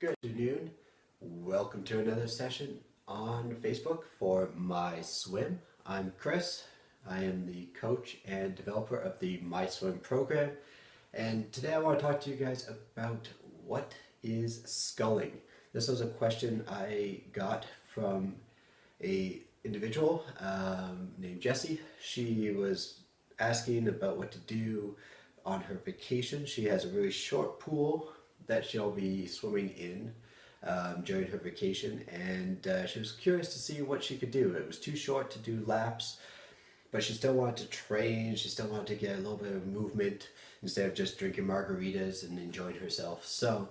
Good afternoon. Welcome to another session on Facebook for My Swim. I'm Chris. I am the coach and developer of the My Swim program. And today I want to talk to you guys about what is sculling. This was a question I got from a individual named Jessie. She was asking about what to do on her vacation. She has a really short pool that she'll be swimming in during her vacation, and she was curious to see what she could do. It was too short to do laps, but she still wanted to train. She still wanted to get a little bit of movement instead of just drinking margaritas and enjoying herself. So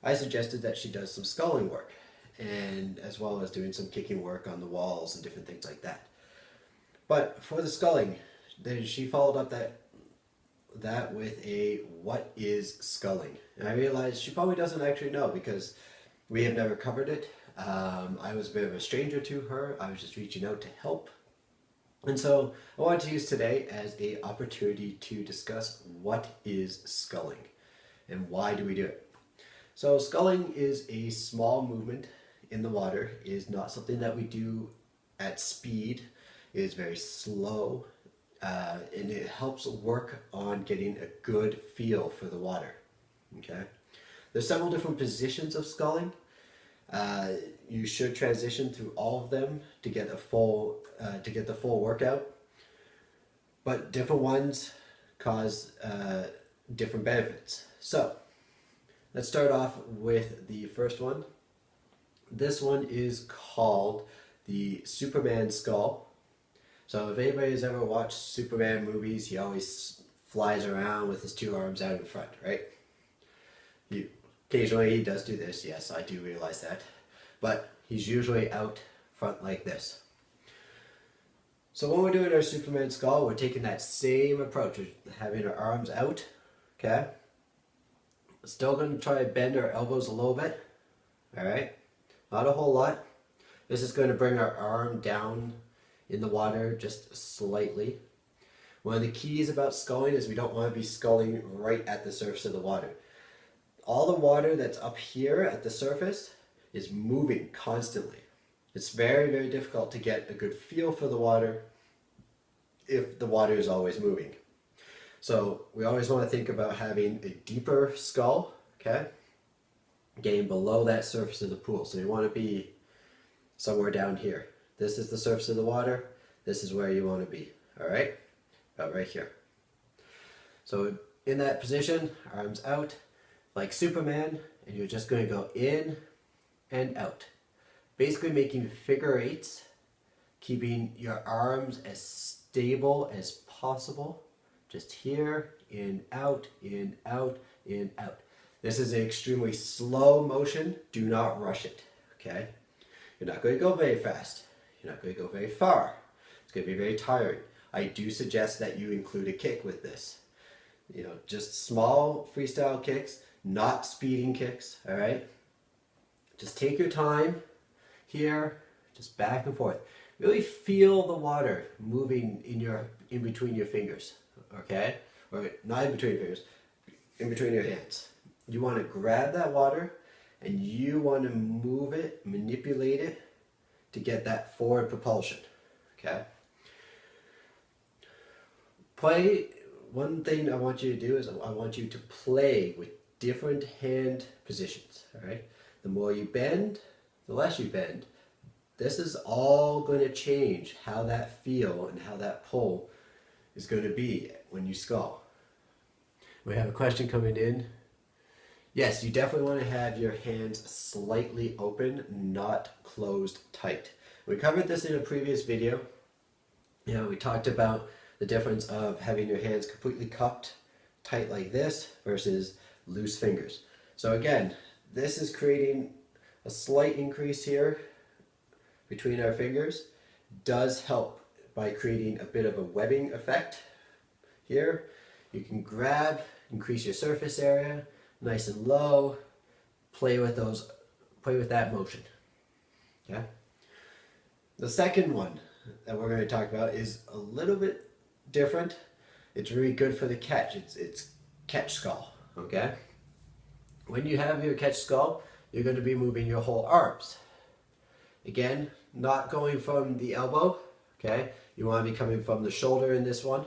I suggested that she does some sculling work, and as well as doing some kicking work on the walls and different things like that. But for the sculling, then she followed up that with a what is sculling, and I realized she probably doesn't actually know because we have never covered it. I was a bit of a stranger to her. I was just reaching out to help, and so I wanted to use today as a opportunity to discuss what is sculling and why do we do it. So sculling is a small movement in the water. It is not something that we do at speed. It is very slow. And it helps work on getting a good feel for the water. Okay, there's several different positions of sculling. You should transition through all of them to get the full workout. But different ones cause different benefits. So let's start off with the first one. This one is called the Superman Scull. So if anybody's ever watched Superman movies, he always flies around with his two arms out in front, right? Occasionally he does do this, yes, I do realize that. But he's usually out front like this. So when we're doing our Superman Scull, we're taking that same approach, having our arms out, okay? Still going to try to bend our elbows a little bit, all right? Not a whole lot. This is going to bring our arm down in the water just slightly. One of the keys about sculling is we don't want to be sculling right at the surface of the water. All the water that's up here at the surface is moving constantly. It's very, very difficult to get a good feel for the water if the water is always moving. So we always want to think about having a deeper scull, okay? Getting below that surface of the pool. So you want to be somewhere down here. This is the surface of the water. This is where you want to be, all right? About right here. So in that position, arms out, like Superman, and you're just going to go in and out. Basically making figure eights, keeping your arms as stable as possible. Just here, in, out, in, out, in, out. This is an extremely slow motion. Do not rush it, okay? You're not going to go very fast. You're not going to go very far. It's going to be very tiring. I do suggest that you include a kick with this. You know, just small freestyle kicks, not speeding kicks, all right? Just take your time here, just back and forth. Really feel the water moving in between your fingers, okay? Or not in between your fingers, in between your hands. You want to grab that water and you want to move it, manipulate it, to get that forward propulsion, okay? One thing I want you to do is I want you to play with different hand positions, all right? The more you bend, the less you bend. This is all going to change how that feel and how that pull is going to be when you scull. We have a question coming in. Yes, you definitely want to have your hands slightly open, not closed tight. We covered this in a previous video. You know, we talked about the difference of having your hands completely cupped tight like this versus loose fingers. So again, this is creating a slight increase here between our fingers. Does help by creating a bit of a webbing effect here. You can grab, increase your surface area, nice and low, play with that motion, okay? The second one that we're going to talk about is a little bit different. It's really good for the catch. It's catch scull, okay? When you have your catch scull, you're going to be moving your whole arms. Again, not going from the elbow, okay? You want to be coming from the shoulder in this one.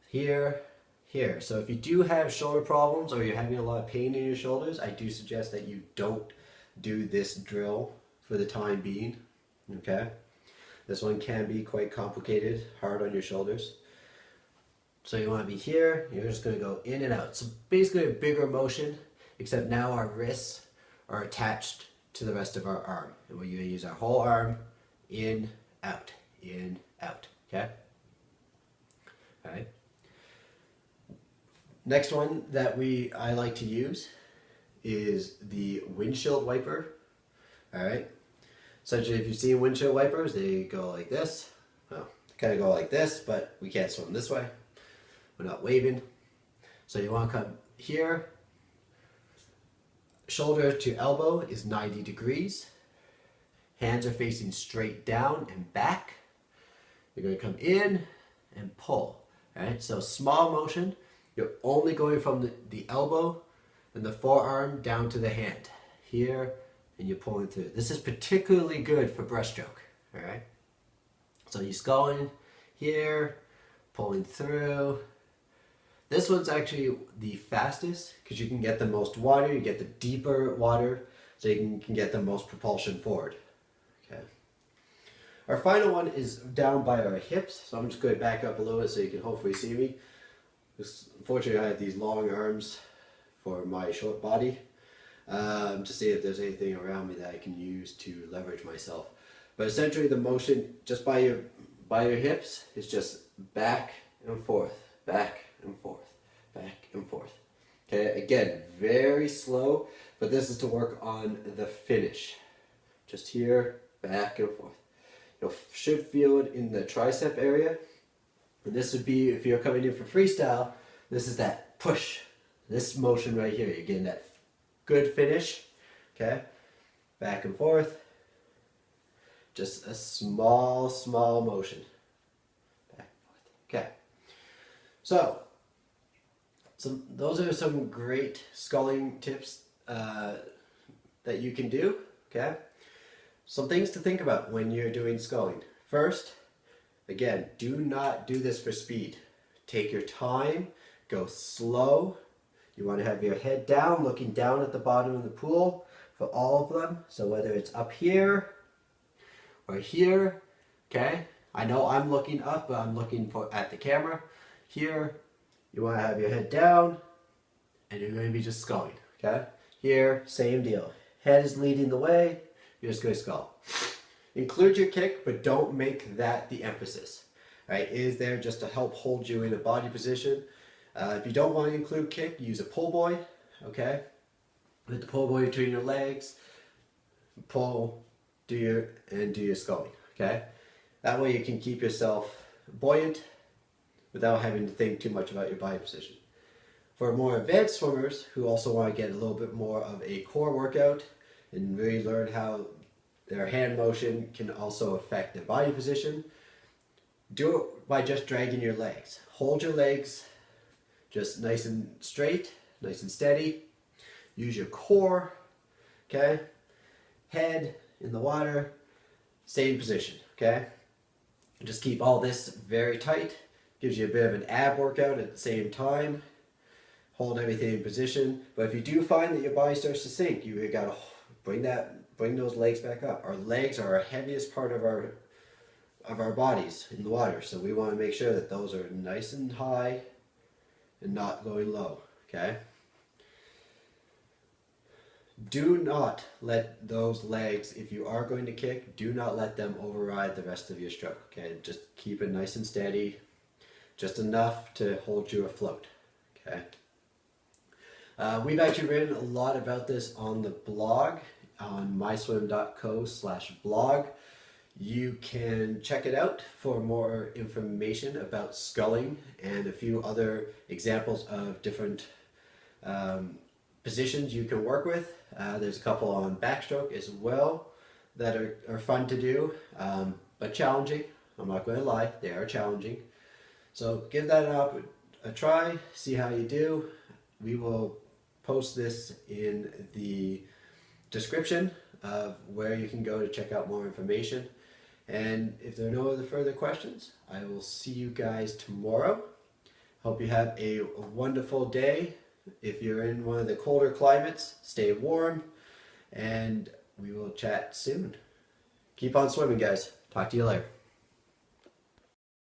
Here, here. So if you do have shoulder problems or you're having a lot of pain in your shoulders, I do suggest that you don't do this drill for the time being, okay? This one can be quite complicated, hard on your shoulders. So you want to be here, you're just going to go in and out. So basically a bigger motion, except now our wrists are attached to the rest of our arm. And we're going to use our whole arm, in, out, okay? All right. Next one that I like to use is the Windshield Wiper. All right. Essentially, if you see windshield wipers, they go like this. Well, they kind of go like this, but we can't swim this way. We're not waving. So you want to come here. Shoulder to elbow is 90 degrees. Hands are facing straight down and back. You're going to come in and pull. All right. So small motion. You're only going from the elbow and the forearm down to the hand. Here, and you're pulling through. This is particularly good for breaststroke, all right? So you're sculling here, pulling through. This one's actually the fastest because you can get the most water, you get the deeper water, so you can get the most propulsion forward, okay? Our final one is down by our hips, so I'm just going to back up a little bit so you can hopefully see me. Unfortunately, I have these long arms for my short body. To see if there's anything around me that I can use to leverage myself. But essentially the motion just by your hips is just back and forth, back and forth, back and forth. Okay, again, very slow, but this is to work on the finish. Just here, back and forth. You should feel it in the tricep area. And this would be, if you're coming in for freestyle, this is that push. This motion right here, you're getting that good finish, okay? Back and forth. Just a small motion. Back and forth, okay. So those are some great sculling tips that you can do, okay? Some things to think about when you're doing sculling. First, again, do not do this for speed. Take your time, go slow. You want to have your head down, looking down at the bottom of the pool for all of them. So whether it's up here or here, okay? I know I'm looking up, but I'm looking at the camera. Here, you want to have your head down, and you're going to be just sculling, okay? Here, same deal. Head is leading the way, you're just going to scull. Include your kick, but don't make that the emphasis, right? It is there just to help hold you in a body position. If you don't want to include kick, use a pull buoy, okay? Put the pull buoy between your legs, pull, do your sculling, okay? That way you can keep yourself buoyant without having to think too much about your body position. For more advanced swimmers who also want to get a little bit more of a core workout and really learn how their hand motion can also affect their body position, do it by just dragging your legs. Hold your legs just nice and straight, nice and steady. Use your core, okay? Head in the water, same position, okay? Just keep all this very tight. Gives you a bit of an ab workout at the same time. Hold everything in position. But if you do find that your body starts to sink, you gotta bring those legs back up. Our legs are our heaviest part of our bodies in the water, so we want to make sure that those are nice and high and not going low, okay? Do not let those legs, if you are going to kick, do not let them override the rest of your stroke, okay? Just keep it nice and steady, just enough to hold you afloat, okay? We've actually written a lot about this on the blog, on myswim.co/blog. You can check it out for more information about sculling and a few other examples of different positions you can work with. There's a couple on backstroke as well that are fun to do, but challenging. I'm not going to lie, they are challenging. So give that a try, see how you do. We will post this in the description of where you can go to check out more information. And if there are no other further questions, I will see you guys tomorrow. Hope you have a wonderful day. If you're in one of the colder climates, stay warm, and we will chat soon. Keep on swimming, guys. Talk to you later.